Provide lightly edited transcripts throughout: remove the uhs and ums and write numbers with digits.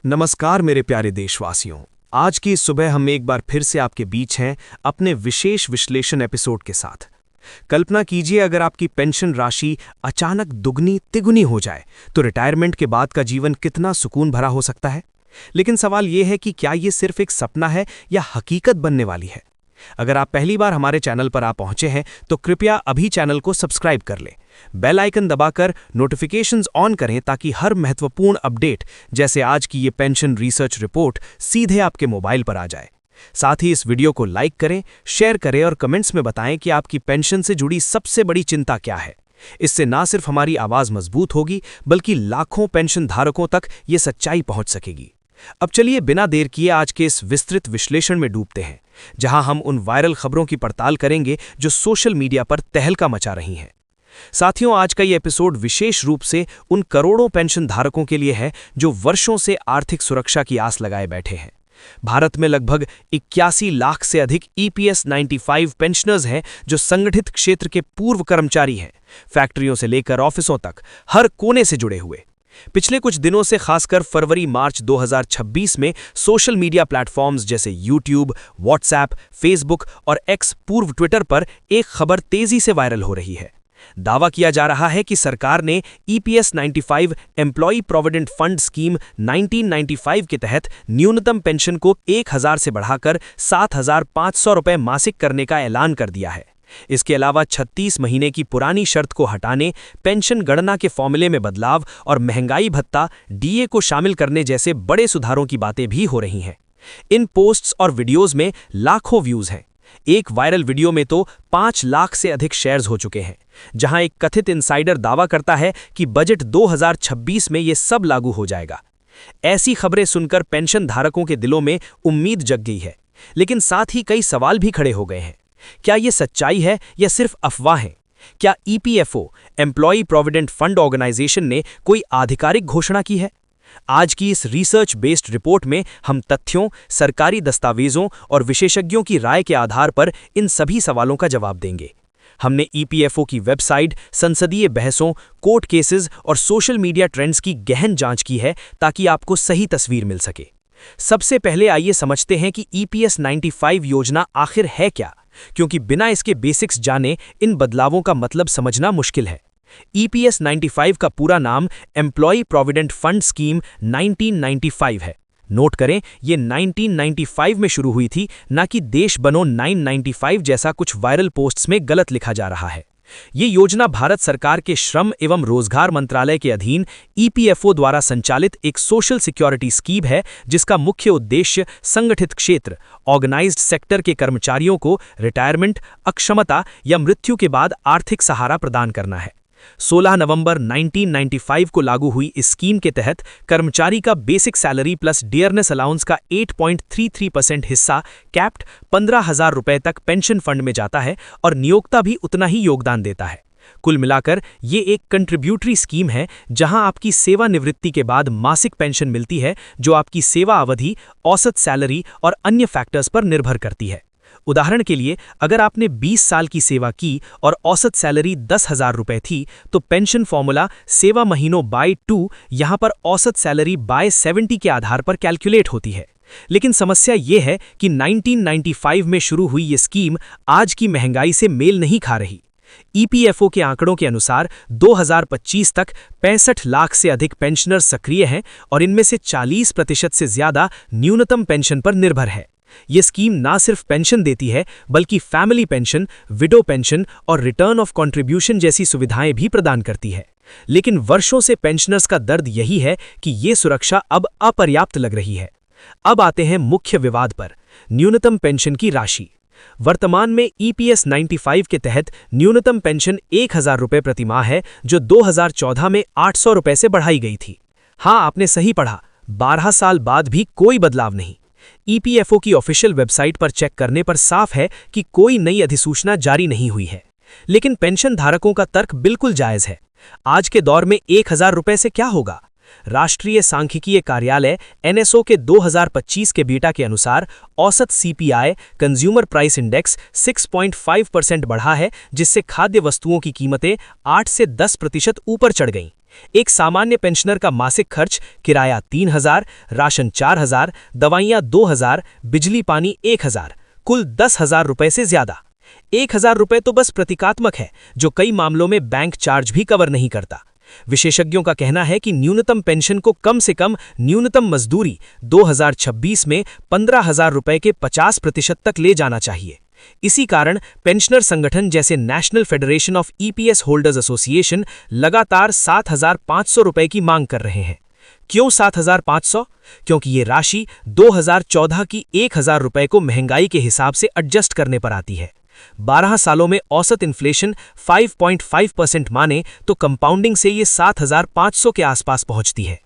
नमस्कार मेरे प्यारे देशवासियों। आज की इस सुबह हम एक बार फिर से आपके बीच हैं अपने विशेष विश्लेषण एपिसोड के साथ। कल्पना कीजिए, अगर आपकी पेंशन राशि अचानक दुगनी तिगुनी हो जाए तो रिटायरमेंट के बाद का जीवन कितना सुकून भरा हो सकता है। लेकिन सवाल यह है कि क्या ये सिर्फ एक सपना है या हकीकत बनने वाली है। अगर आप पहली बार हमारे चैनल पर आ पहुंचे हैं तो कृपया अभी चैनल को सब्सक्राइब कर लें, बेल आइकन दबाकर नोटिफिकेशंस ऑन करें ताकि हर महत्वपूर्ण अपडेट जैसे आज की ये पेंशन रिसर्च रिपोर्ट सीधे आपके मोबाइल पर आ जाए। साथ ही इस वीडियो को लाइक करें, शेयर करें और कमेंट्स में बताएं कि आपकी पेंशन से जुड़ी सबसे बड़ी चिंता क्या है। इससे ना सिर्फ हमारी आवाज मजबूत होगी बल्कि लाखों पेंशन धारकों तक ये सच्चाई पहुंच सकेगी। अब चलिए बिना देर किए आज के इस विस्तृत विश्लेषण में डूबते हैं, जहां हम उन वायरल खबरों की पड़ताल करेंगे जो सोशल मीडिया पर तहलका मचा रही हैं। साथियों, आज का ये एपिसोड विशेष रूप से उन करोड़ों पेंशन धारकों के लिए है जो वर्षों से आर्थिक सुरक्षा की आस लगाए बैठे हैं। भारत में लगभग 81 लाख से अधिक EPS 95 पेंशनर्स हैं जो संगठित क्षेत्र के पूर्व कर्मचारी हैं, फैक्ट्रियों से लेकर ऑफिसों तक हर कोने से जुड़े हुए। पिछले कुछ दिनों से खासकर फरवरी-मार्च 2026 में सोशल मीडिया प्लेटफॉर्म्स जैसे यूट्यूब, व्हाट्सएप, फेसबुक और एक्स पूर्व ट्विटर पर एक खबर तेजी से वायरल हो रही है। दावा किया जा रहा है कि सरकार ने EPS 95 employee provident fund scheme 1995 के तहत न्यूनतम पेंशन को 1000 से बढ़ाकर 7500 रुपये मासिक करने का ऐलान कर दिया है। इसके अलावा 36 महीने की पुरानी शर्त को हटाने, पेंशन गणना के फॉर्मूले में बदलाव और महंगाई भत्ता DA को शामिल करने जैसे बड़े सुधारों की बातें भी हो रही हैं। इन पोस्ट्स और वीडियोस में लाखों व्यूज हैं। एक वायरल वीडियो में तो 5 लाख से अधिक शेयर्स हो चुके हैं, जहां एक कथित इनसाइडर दावा करता है कि बजट 2026 में ये सब लागू हो जाएगा। ऐसी खबरें सुनकर पेंशन धारकों के दिलों में उम्मीद जग गई है, लेकिन साथ ही कई सवाल भी खड़े हो गए हैं। क्या ये सच्चाई है या सिर्फ अफवाह है? क्या EPFO employee provident fund organisation ने कोई आधिकारिक घोषणा की है? आज की इस रिसर्च बेस्ड रिपोर्ट में हम तथ्यों, सरकारी दस्तावेजों और विशेषज्ञों की राय के आधार पर इन सभी सवालों का जवाब देंगे। हमने EPFO की वेबसाइट, संसदीय बहसों, कोर्ट केसेस और सोशल मीडिया ट्रेंड्स की गहन जांच की है ताकि आपको सही तस्वीर मिल सके। सबसे पहले आइए समझते हैं कि EPS 95 योजना आखिर है क्या, क्योंकि बिना इसके बेसिक्स जाने इन बदलावों का मतलब समझना मुश्किल है। EPS 95 का पूरा नाम एम्प्लॉई प्रोविडेंट फंड स्कीम 1995 है। नोट करें, ये 1995 में शुरू हुई थी, ना कि देश बनो 995 जैसा कुछ वायरल पोस्ट्स में गलत लिखा जा रहा है। ये योजना भारत सरकार के श्रम एवं रोजगार मंत्रालय के अधीन EPFO द्वारा संचालित एक सोशल सिक्योरिटी स्कीम है, जिसका मुख्य उद्देश्य संगठित क्षेत्र, ऑर्गेनाइज्ड सेक्टर के कर्मचारियों को रिटायरमेंट, अक्षमता या मृत्यु के बाद आर्थिक सहारा प्रदान करना है। 16 नवंबर 1995 को लागू हुई इस स्कीम के तहत कर्मचारी का basic salary plus dearness allowance का 8.33% हिस्सा कैप्ड 15,000 रुपये तक पेंशन फंड में जाता है और नियोक्ता भी उतना ही योगदान देता है। कुल मिलाकर ये एक कंट्रीब्यूटरी स्कीम है, जहां आपकी सेवानिवृत्ति के बाद मासिक पेंशन मिलती है, जो आपकी सेवा अवधि, औसत सैलरी और अन्य फैक्टर्स पर निर्भर करती है। उदाहरण के लिए, अगर आपने 20 साल की सेवा की और औसत सैलरी 10,000 रुपये थी, तो पेंशन फॉर्मूला सेवा महीनों बाय 2 यहाँ पर औसत सैलरी बाय 70 के आधार पर कैलकुलेट होती है। लेकिन समस्या ये है कि 1995 में शुरू हुई ये स्कीम आज की महंगाई से मेल नहीं खा रही। EPFO के आंकड़ों के अनुसार 2025 तक 65 लाख से अधिक पेंशनर्स सक्रिय हैं और इनमें से 40% से ज्यादा न्यूनतम पेंशन पर निर्भर है। ये स्कीम ना सिर्फ पेंशन देती है बल्कि फैमिली पेंशन, विडो पेंशन और रिटर्न ऑफ कंट्रीब्यूशन जैसी सुविधाएं भी प्रदान करती है। लेकिन वर्षों से पेंशनर्स का दर्द यही है कि ये सुरक्षा अब अपर्याप्त लग रही है। अब आते हैं मुख्य विवाद पर, न्यूनतम पेंशन की राशि। वर्तमान में EPS 95 के तहत न्यूनतम पेंशन 1000 रुपये प्रतिमाह है, जो 2014 में 800 रुपये से बढ़ाई गई थी। हाँ, आपने सही पढ़ा, 12 साल बाद भी कोई बदलाव नहीं। EPFO की ऑफिशियल वेबसाइट पर चेक करने पर साफ है कि कोई नई अधिसूचना जारी नहीं हुई है। लेकिन पेंशन धारकों का तर्क बिल्कुल जायज है। आज के दौर में 1000 रुपये से क्या होगा? राष्ट्रीय सांख्यिकीय कार्यालय NSO के 2025 के डेटा के अनुसार औसत CPI कंज्यूमर प्राइस इंडेक्स 6.5% बढ़ा है, जिससे खाद्य वस्तुओं की कीमतें 8 से 10% ऊपर चढ़ गईं। एक सामान्य पेंशनर का मासिक खर्च किराया 3,000, राशन 4,000, दवाइयां 2,000, बिजली पानी 1,000, कुल 10,000 रुपए से ज्यादा। 1,000 रुपए तो बस प्रतीकात्मक है, जो कई मामलों में बैंक चार्ज भी कवर नहीं करता। विशेषज्ञों का कहना है कि न्यूनतम पेंशन को कम से कम न्यूनतम मजदूरी 2026 में 15,000 रुपए के 50% तक ले जाना चाहिए। इसी कारण पेंशनर संगठन जैसे national federation of EPS holders association लगातार 7,500 रुपए की मांग कर रहे हैं। क्यों 7,500? क्योंकि ये राशि 2014 की 1,000 रुपए को महंगाई के हिसाब से एडजस्ट करने पर आती है। 12 सालों में औसत इन्फ्लेशन 5.5% माने तो कंपाउंडिंग से ये 7,500 के आसपास पहुंचती है।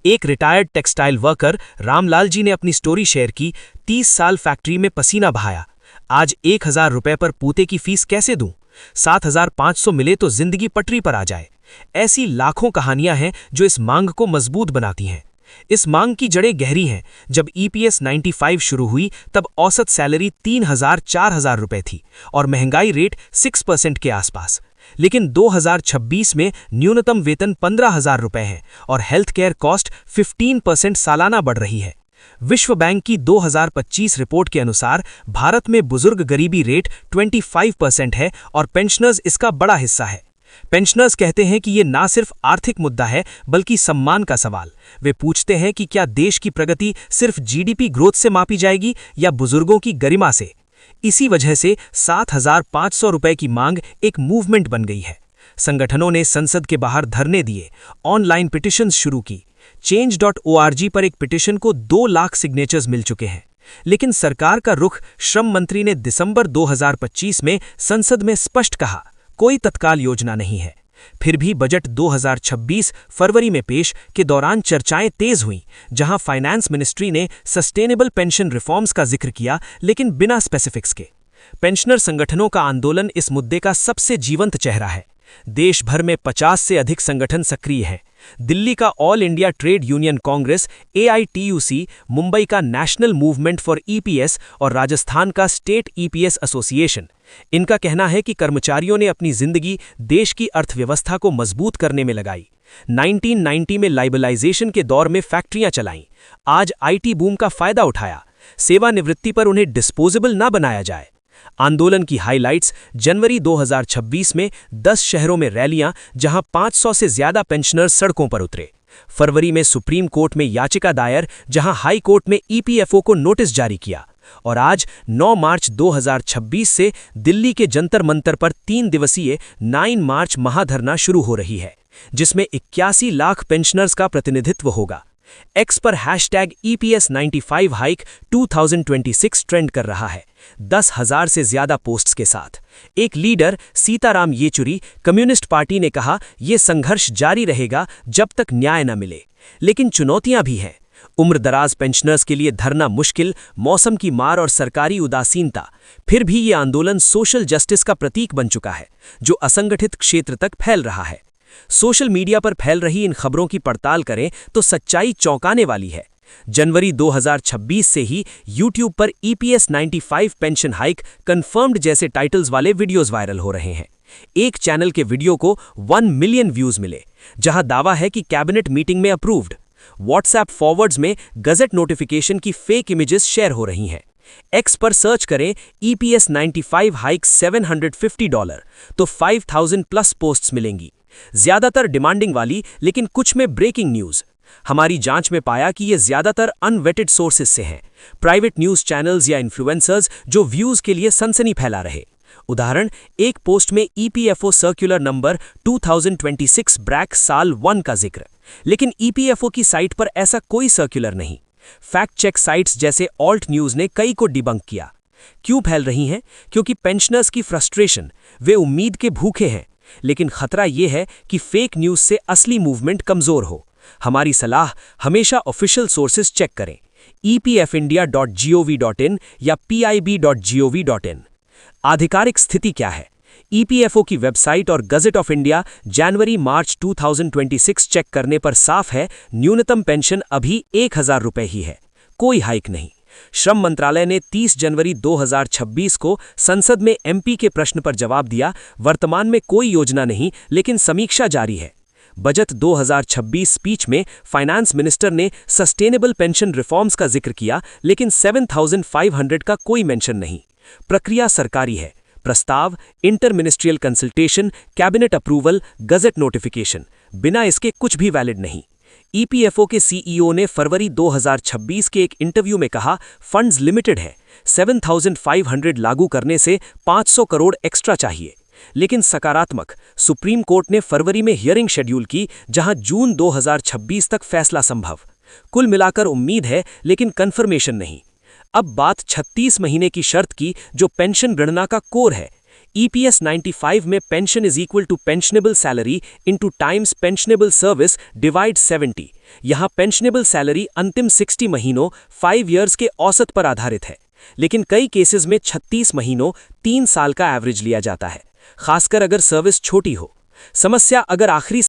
एक retired textile worker Ramlal ji ने अपनी स्टोरी शेयर की। 30 साल फैक्ट्री में पसीना बहाया, आज 1,000 रुपए पर पूते की फीस कैसे दूं? 7,500 मिले तो जिंदगी पटरी पर आ जाए। ऐसी लाखों कहानियां हैं जो इस मांग को मजबूत बनाती हैं। इस मांग की जड़ें गहरी हैं। जब ईपीएस 95 शुरू हुई तब औसत सैलरी 3,000-4,000 रुपए थी और महंगाई रेट 6% के आसपास। लेकिन 2026 में न्यूनतम वेतन 15,000 रुपए है और हेल्थ केयर कॉस्ट 15% सालाना बढ़ रही है। विश्व बैंक की 2025 रिपोर्ट के अनुसार भारत में बुजुर्ग गरीबी रेट 25% है और पेंशनर्स इसका बड़ा हिस्सा है। पेंशनर्स कहते हैं कि ये ना सिर्फ आर्थिक मुद्दा है बल्कि सम्मान का सवाल। वे पूछते हैं कि क्या देश की प्रगति सिर्फ जीडीपी ग्रोथ से मापी जाएगी या बुजुर्गों की गरिमा से। इसी वजह से 7,500 रुपए की मांग एक मूवमेंट बन गई है। संगठनों ने संसद के बाहर धरने दिए, ऑनलाइन पिटिशंस शुरू की। change.org पर एक पिटिशन को 2 लाख सिग्नेचर्स मिल चुके हैं। लेकिन सरकार का रुख, श्रम मंत्री ने दिसंबर 2025 में संसद में स्पष्ट कहा, कोई तत्काल योजना नहीं है। फिर भी बजट 2026 फरवरी में पेश के दौरान चर्चाएं तेज हुईं, जहां फाइनेंस मिनिस्ट्री ने सस्टेनेबल पेंशन रिफॉर्म्स का जिक्र किया, लेकिन बिना स्पेसिफिक्स के। पेंशनर संगठनों का आंदोलन इस मुद्दे का सबसे जीवंत चेहरा है। देश भर में 50 से अधिक संगठन सक्रिय हैं। दिल्ली का all India trade union Congress AITUC, Mumbai का नेशनल मूवमेंट फॉर ईपीएस और राजस्थान का स्टेट ईपीएस एसोसिएशन। इनका कहना है कि कर्मचारियों ने अपनी जिंदगी देश की अर्थव्यवस्था को मजबूत करने में लगाई। 1990 में लाइबलाइजेशन के दौर में फैक्ट्रियां चलाईं, आज आईटी बूम का फायदा उठाया। सेवानिवृत्ति पर उन्हें डिस्पोजेबल ना बनाया जाए। आंदोलन की हाइलाइट्स, जनवरी 2026 में 10 शहरों में रैलियां, जहां 500 से ज्यादा पेंशनर्स सड़कों पर उतरे। फरवरी में सुप्रीम कोर्ट में याचिका दायर, जहां हाई कोर्ट में ईपीएफओ को नोटिस जारी किया। और आज 9 मार्च 2026 से दिल्ली के जंतर मंतर पर 3 दिवसीय 9 मार्च महाधरना शुरू हो रही है, जिसमें 81 लाख पेंशनर्स का प्रतिनिधित्व होगा। एक्स पर #EPS95 हाइक 2026 ट्रेंड कर रहा है, 10,000 से ज्यादा पोस्ट्स के साथ। एक leader Sitaram Yechury communist party ने कहा, यह संघर्ष जारी रहेगा जब तक न्याय न मिले। लेकिन चुनौतियां भी हैं। उम्रदराज पेंशनर्स के लिए धरना मुश्किल, मौसम की मार और सरकारी उदासीनता। फिर भी ये आंदोलन सोशल जस्टिस का प्रतीक बन चुका है, जो असंगठित क्षेत्र तक फैल रहा है। सोशल मीडिया पर फैल रही इन खबरों की पड़ताल करें तो सच्चाई चौंकाने वाली है। जनवरी 2026 से ही यूट्यूब पर EPS 95 पेंशन हाइक कंफर्म्ड जैसे टाइटल्स वाले वीडियोस वायरल हो रहे हैं। एक चैनल के वीडियो को 1 मिलियन व्यूज मिले, जहां दावा है कि कैबिनेट मीटिंग में अप्रूव्ड। व्हाट्सएप फॉरवर्ड्स में गजट नोटिफिकेशन की फेक इमेजेस शेयर हो रही हैं। एक्स पर सर्च करें EPS 95 हाइक $750 तो 5,000 प्लस पोस्ट्स मिलेंगी, ज्यादातर डिमांडिंग वाली, लेकिन कुछ में ब्रेकिंग न्यूज। हमारी जांच में पाया कि ये ज्यादातर अनवेटेड सोर्सेज से हैं, प्राइवेट न्यूज चैनल्स या इन्फ्लुएंसर्स जो व्यूज के लिए सनसनी फैला रहे। उदाहरण, एक पोस्ट में EPFO सर्कुलर नंबर 2026 ब्रैक साल 1 का जिक्र, लेकिन EPFO की साइट पर ऐसा कोई सर्कुलर नहीं। फैक्ट चेक साइट्स जैसे ऑल्ट न्यूज ने कई को डिबंक किया। क्यों फैल रही हैं? क्योंकि पेंशनर्स की फ्रस्ट्रेशन, वे उम्मीद के भूखे हैं, लेकिन खतरा यह है कि फेक न्यूज से असली मूवमेंट कमजोर हो। हमारी सलाह, हमेशा ऑफिशियल सोर्सेज चेक करें, epfindia.gov.in या pib.gov.in। आधिकारिक स्थिति क्या है? EPFO की वेबसाइट और गजट ऑफ इंडिया जनवरी-मार्च 2026 चेक करने पर साफ है, न्यूनतम पेंशन अभी 1,000 रुपए ही है, कोई हाइक नहीं। श्रम मंत्रालय ने 30 जनवरी 2026 को संसद में MP के प्रश्न पर जवाब दिया, वर्तमान में कोई योजना नहीं, लेकिन समीक्षा जारी है। बजट 2026 स्पीच में फाइनेंस मिनिस्टर ने सस्टेनेबल पेंशन रिफॉर्म्स का जिक्र किया, लेकिन 7,500 का कोई मेंशन नहीं। प्रक्रिया सरकारी है, प्रस्ताव, inter ministerial consultation, cabinet approval, gazette notification, बिना इसके कुछ भी वैलिड नहीं। ईपीएफओ के सीईओ ने फरवरी 2026 के एक इंटरव्यू में कहा, फंड्स लिमिटेड है, 7,500 लागू करने से 500 करोड़ एक्स्ट्रा चाहिए। लेकिन सकारात्मक, सुप्रीम कोर्ट ने फरवरी में हियरिंग शेड्यूल की, जहां जून 2026 तक फैसला संभव। कुल मिलाकर उम्मीद है, लेकिन कंफर्मेशन नहीं। अब बात 36 महीने की शर्त की, जो पेंशन गणना का कोर है। ईपीएस 95 में pension is equal to pensionable salary into times pensionable service divide 70। यहां पेंशनेबल सैलरी अंतिम 60 महीनों 5 ईयर्स के औसत पर आधारित है, लेकिन कई केसेस में 36 महीनों 3 साल का एवरेज लिया जाता है, खासकर अगर सर्विस छोटी हो। समस्या अगर आखिरी